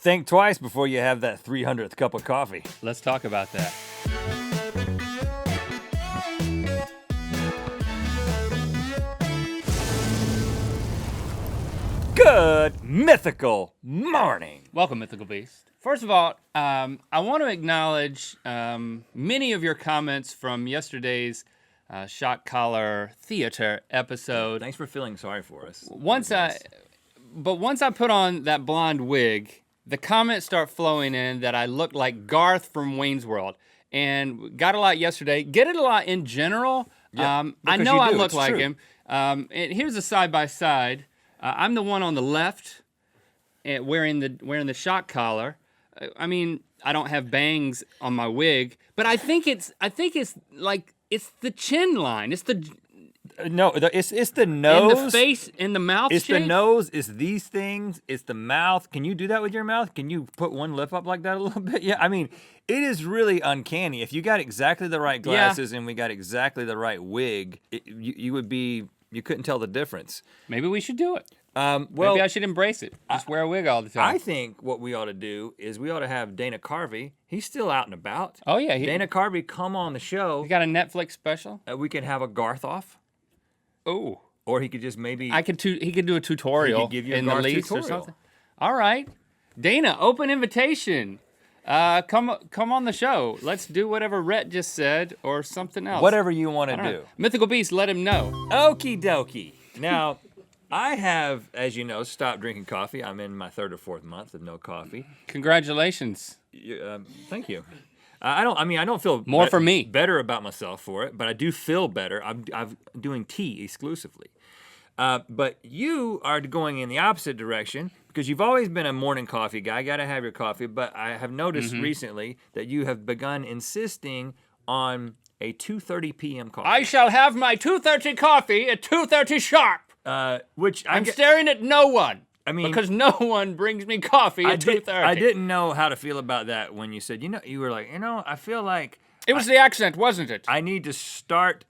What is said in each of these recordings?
Think twice before you have that 300th cup of coffee. Let's talk about that. Good mythical morning. Welcome, Mythical Beast. First of all, I want to acknowledge many of your comments from yesterday's Shot Collar Theater episode. Thanks for feeling sorry for us. Once I put on that blonde wig, the comments start flowing in that I look like Garth from Wayne's World. And got a lot yesterday. Get it a lot in general. Yeah, I know I look it's like true. him. And here's a side-by-side. I'm the one on the left wearing the shock collar. I mean, I don't have bangs on my wig, but I think it's like it's the chin line. It's the No, it's the nose. in the face, in the mouth. It's shape. the nose. It's these things. It's the mouth. Can you do that with your mouth? Can you put one lip up like that a little bit? Yeah, I mean, it is really uncanny. If you got exactly the right glasses and we got exactly the right wig, you couldn't tell the difference. Maybe we should do it. Well, Maybe I should embrace it. Just wear a wig all the time. I think what we ought to do is we ought to have Dana Carvey. He's still out and about. Oh yeah, Dana Carvey come on the show. he got a Netflix special. We could have a Garth off, Oh, or he could just maybe. he could do a tutorial He could give you a in the Garth lease or tutorial. something. All right, Dana, open invitation. Come on the show. Let's do whatever Rhett just said or something else. Whatever you want to I don't do. know. Mythical Beast, let him know. Okie dokie. Now, I have, as you know, stopped drinking coffee. I'm in my 3rd or 4th month of no coffee. Congratulations. Thank you. I don't feel More for me. better about myself for it, but I do feel better. I'm doing tea exclusively. But you are going in the opposite direction because you've always been a morning coffee guy. Got to have your coffee. But I have noticed recently that you have begun insisting on a 2:30 p.m. coffee. I shall have my 2:30 coffee at 2:30 sharp. Which I'm staring at no one. I mean, because no one brings me coffee at 2:30. I didn't know how to feel about that when you said, you were like, I feel like It was the accent, wasn't it? I need to start.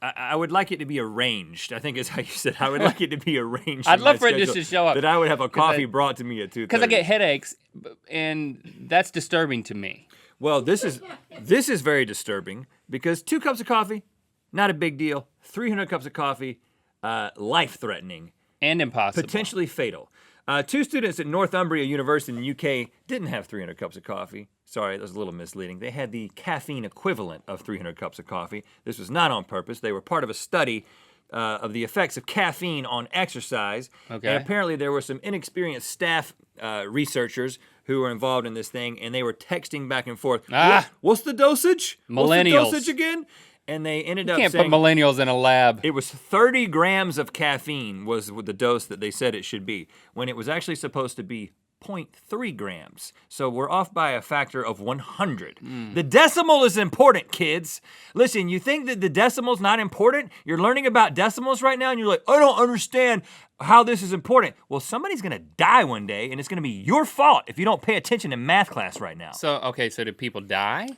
I would like it to be arranged. I think is how you said. I would like it to be arranged. I'd in my love for it just schedule to show up. That I would have a coffee I- brought to me at 2:30. Because I get headaches, and that's disturbing to me. Well, this is very disturbing because 2 cups of coffee, not a big deal. 300 cups of coffee, life-threatening. And impossible. Potentially fatal. 2 students at Northumbria University in the UK didn't have 300 cups of coffee. Sorry, that was a little misleading. They had the caffeine equivalent of 300 cups of coffee. This was not on purpose. They were part of a study of the effects of caffeine on exercise. Okay. And apparently there were some inexperienced staff researchers who were involved in this thing, and they were texting back and forth. What's the dosage? Millennials. What's the dosage again? And they ended up You can't put saying millennials in a lab. it was 30 grams of caffeine was the dose that they said it should be, when it was actually supposed to be 0.3 grams. So we're off by a factor of 100. The decimal is important, kids. Listen, you think that the decimal's not important? You're learning about decimals right now, and you're like, I don't understand how this is important. Well, somebody's gonna die one day, and it's gonna be your fault if you don't pay attention in math class right now. So did people die?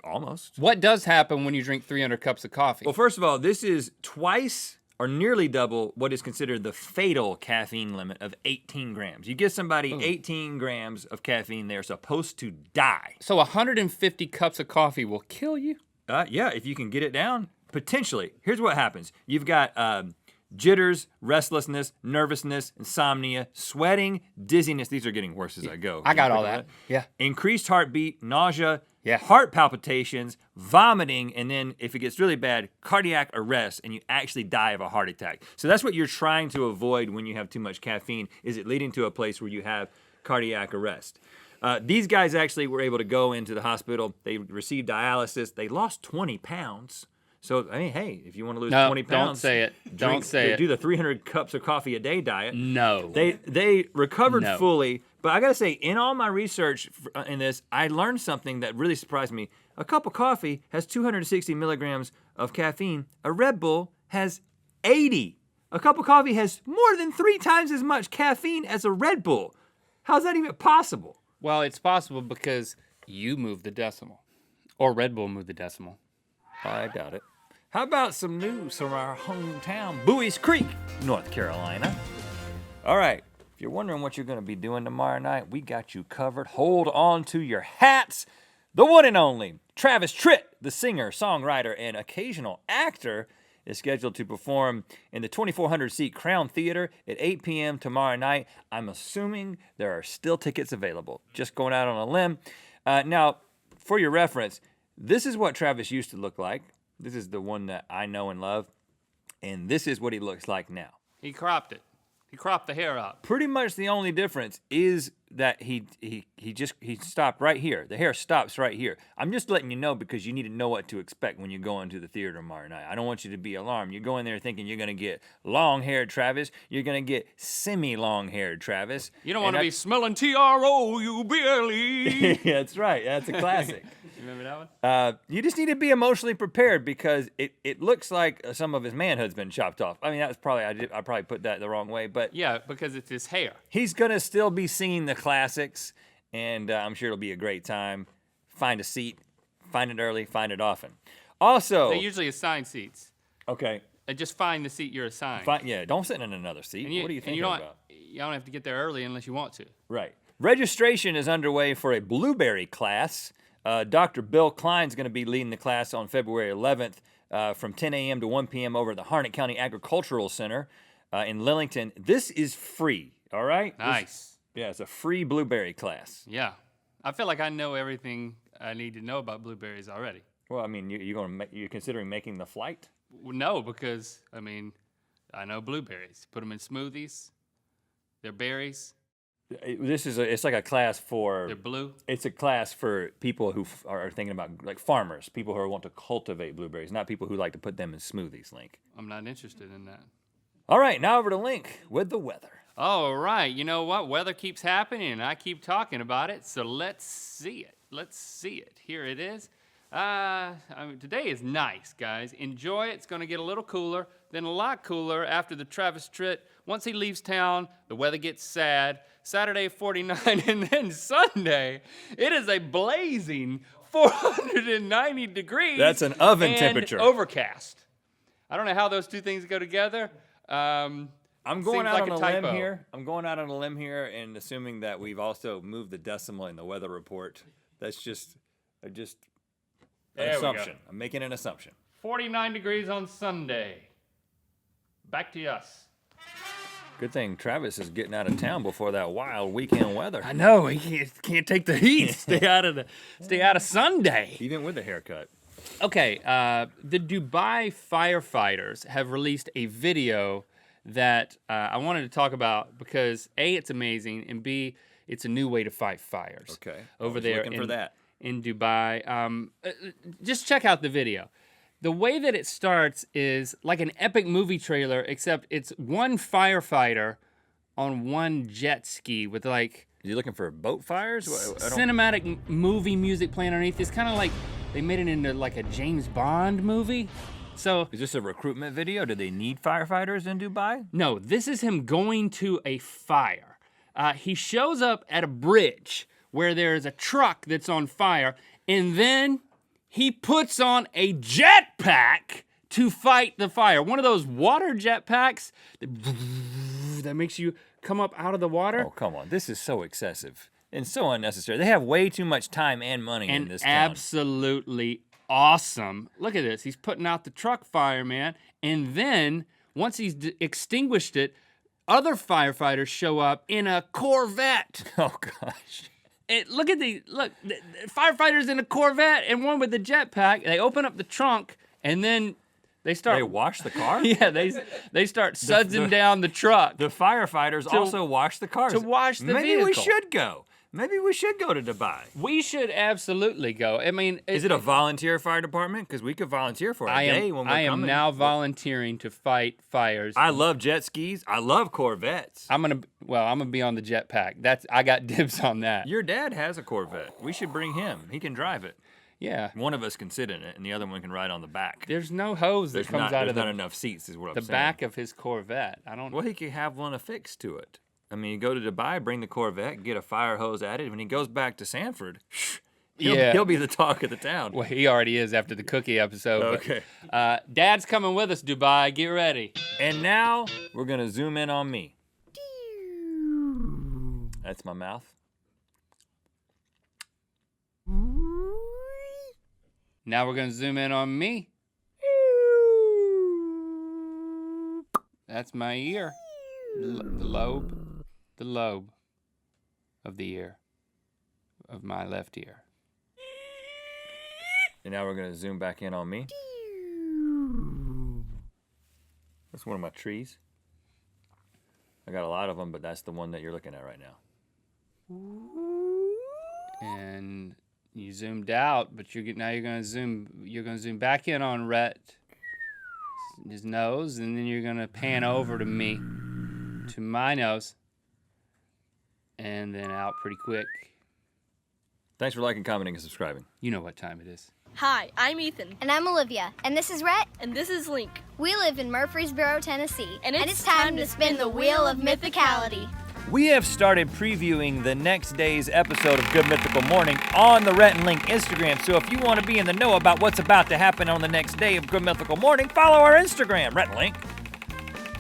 Almost. What does happen when you drink 300 cups of coffee? Well, first of all, this is twice or nearly double what is considered the fatal caffeine limit of 18 grams. You give somebody 18 grams of caffeine, they're supposed to die. So 150 cups of coffee will kill you? Yeah, if you can get it down, potentially. Here's what happens. You've got jitters, restlessness, nervousness, insomnia, sweating, dizziness. These are getting worse as I go. I got all that. Yeah. Increased heartbeat, nausea, Yeah. heart palpitations, vomiting, and then if it gets really bad, cardiac arrest, and you actually die of a heart attack. So that's what you're trying to avoid when you have too much caffeine, is it leading to a place where you have cardiac arrest. These guys actually were able to go into the hospital. They received dialysis. They lost 20 pounds. So, I mean, hey, if you want to lose 20 pounds. Don't say it. Don't say it. Do the 300 cups of coffee a day diet. No. They recovered No. fully, but I gotta say, in all my research in this, I learned something that really surprised me. A cup of coffee has 260 milligrams of caffeine. A Red Bull has 80. A cup of coffee has more than 3 times as much caffeine as a Red Bull. How's that even possible? Well, it's possible because you moved the decimal. Or Red Bull moved the decimal. I doubt it. How about some news from our hometown, Bowie's Creek, North Carolina? All right, If you're wondering what you're going to be doing tomorrow night, we got you covered. Hold on to your hats. The one and only Travis Tritt, the singer, songwriter, and occasional actor, is scheduled to perform in the 2,400-seat Crown Theater at 8 p.m. tomorrow night. I'm assuming there are still tickets available. Just going out on a limb. Now, for your reference, this is what Travis used to look like. This is the one that I know and love. And this is what he looks like now. He cropped it. He cropped the hair up. Pretty much the only difference is that he stopped right here. The hair stops right here. I'm just letting you know because you need to know what to expect when you go into the theater tomorrow night. I don't want you to be alarmed. You go in there thinking you're going to get long-haired Travis. You're going to get semi-long-haired Travis. You don't want to be smelling T-R-O-U-B-L-E. That's right. That's a classic. You remember that one? You just need to be emotionally prepared because it looks like some of his manhood's been chopped off. I mean, that was probably I probably put that the wrong way, but Yeah, because it's his hair. he's gonna still be singing the classics, and I'm sure it'll be a great time. Find a seat, find it early, find it often. Also, They usually assign seats. okay, And just find the seat you're assigned. don't sit in another seat. And What are you thinking you don't, about? You don't have to get there early unless you want to. Right. Registration is underway for a blueberry class. Dr. Bill Klein's going to be leading the class on February 11th from 10 a.m. to 1 p.m. over at the Harnett County Agricultural Center in Lillington. This is free, all right? Nice. Yeah, it's a free blueberry class. Yeah. I feel like I know everything I need to know about blueberries already. Well, I mean, you're considering making the flight? Well, no, because, I mean, I know blueberries. Put them in smoothies. They're berries. It's like a class for. They're blue. It's a class for people who are thinking about like farmers, people who want to cultivate blueberries, not people who like to put them in smoothies. Link. I'm not interested in that. All right, now over to Link with the weather. All right. You know what? Weather keeps happening, and I keep talking about it. So let's see it. Let's see it. Here it is. Today is nice, guys. Enjoy it. It's going to get a little cooler, then a lot cooler after the Travis Tritt. Once he leaves town, the weather gets sad. Saturday, 49, and then Sunday, it is a blazing 490 degrees. That's an oven and temperature. Overcast. I don't know how those two things go together. I'm going Seems out like on a a limb typo. here. I'm going out on a limb here and assuming that we've also moved the decimal in the weather report. That's just an There we go. assumption. I'm making an assumption. 49 degrees on Sunday. Back to us. Good thing Travis is getting out of town before that wild weekend weather. I know he can't take the heat. Stay out of Sunday. Even with a haircut. Okay, the Dubai firefighters have released a video that I wanted to talk about because A, it's amazing, and B, it's a new way to fight fires. Okay. Over I was there looking for that. in Dubai. Just check out the video. The way that it starts is like an epic movie trailer, except it's one firefighter on one jet ski with like You looking for boat fires? cinematic movie music playing underneath. It's kind of like they made it into like a James Bond movie. So Is this a recruitment video? Do they need firefighters in Dubai? no, this is him going to a fire. He shows up at a bridge where there's a truck that's on fire, and then he puts on a jetpack to fight the fire. One of those water jetpacks that makes you come up out of the water. Oh, come on. This is so excessive and so unnecessary. They have way too much time and money in And this town. absolutely awesome. Look at this. He's putting out the truck fire, man. And then once he's extinguished it, other firefighters show up in a Corvette. Oh, gosh. Look at the firefighters in a Corvette and one with the jetpack. They open up the trunk and then they start. They wash the car? Yeah, they start sudsing down the truck. The firefighters also wash the cars. to wash the Maybe we vehicle. should go. Maybe we should go to Dubai. We should absolutely go. I mean, Is it a volunteer fire department? Because we could volunteer for a day when we're I am coming. now volunteering to fight fires. I love jet skis. I love Corvettes. I'm gonna be on the jetpack. I got dibs on that. Your dad has a Corvette. We should bring him. He can drive it. Yeah. One of us can sit in it, and the other one can ride on the back. There's no hose that comes out There's of not enough seats, is what the I'm saying. back of his Corvette. I don't. Well, he could have one affixed to it. I mean, you go to Dubai, bring the Corvette, get a fire hose added. When he goes back to Sanford, he'll be the talk of the town. Well, he already is after the cookie episode. Okay. But, Dad's coming with us, Dubai. Get ready. And now we're gonna zoom in on me. That's my mouth. Now we're gonna zoom in on me. That's my ear. The lobe of the ear, of my left ear. And now we're gonna zoom back in on me. That's one of my trees. I got a lot of them, but that's the one that you're looking at right now. And you zoomed out, but now you're gonna zoom back in on Rhett, his nose, and then you're gonna pan over to me, to my nose, and then out pretty quick. Thanks for liking, commenting, and subscribing. You know what time it is. Hi, I'm Ethan. And I'm Olivia. And this is Rhett. And this is Link. We live in Murfreesboro, Tennessee. And it's time to spin the wheel of mythicality. We have started previewing the next day's episode of Good Mythical Morning on the Rhett Link Instagram. So if you want to be in the know about what's about to happen on the next day of Good Mythical Morning, follow our Instagram, Rhett Link.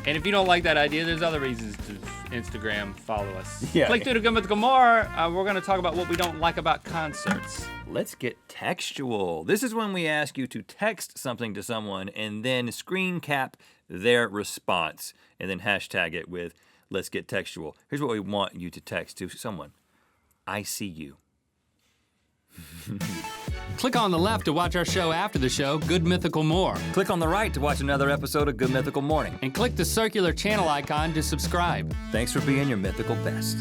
And if you don't like that idea, there's other reasons to Instagram follow us. Yeah. Click through to Good Mythical More. We're going to talk about what we don't like about concerts. Let's get textual. This is when we ask you to text something to someone and then screen cap their response and then hashtag it with Let's Get Textual. Here's what we want you to text to someone. I see you. Click on the left to watch our show after the show, Good Mythical More. Click on the right to watch another episode of Good Mythical Morning. And click the circular channel icon to subscribe. Thanks for being your mythical best.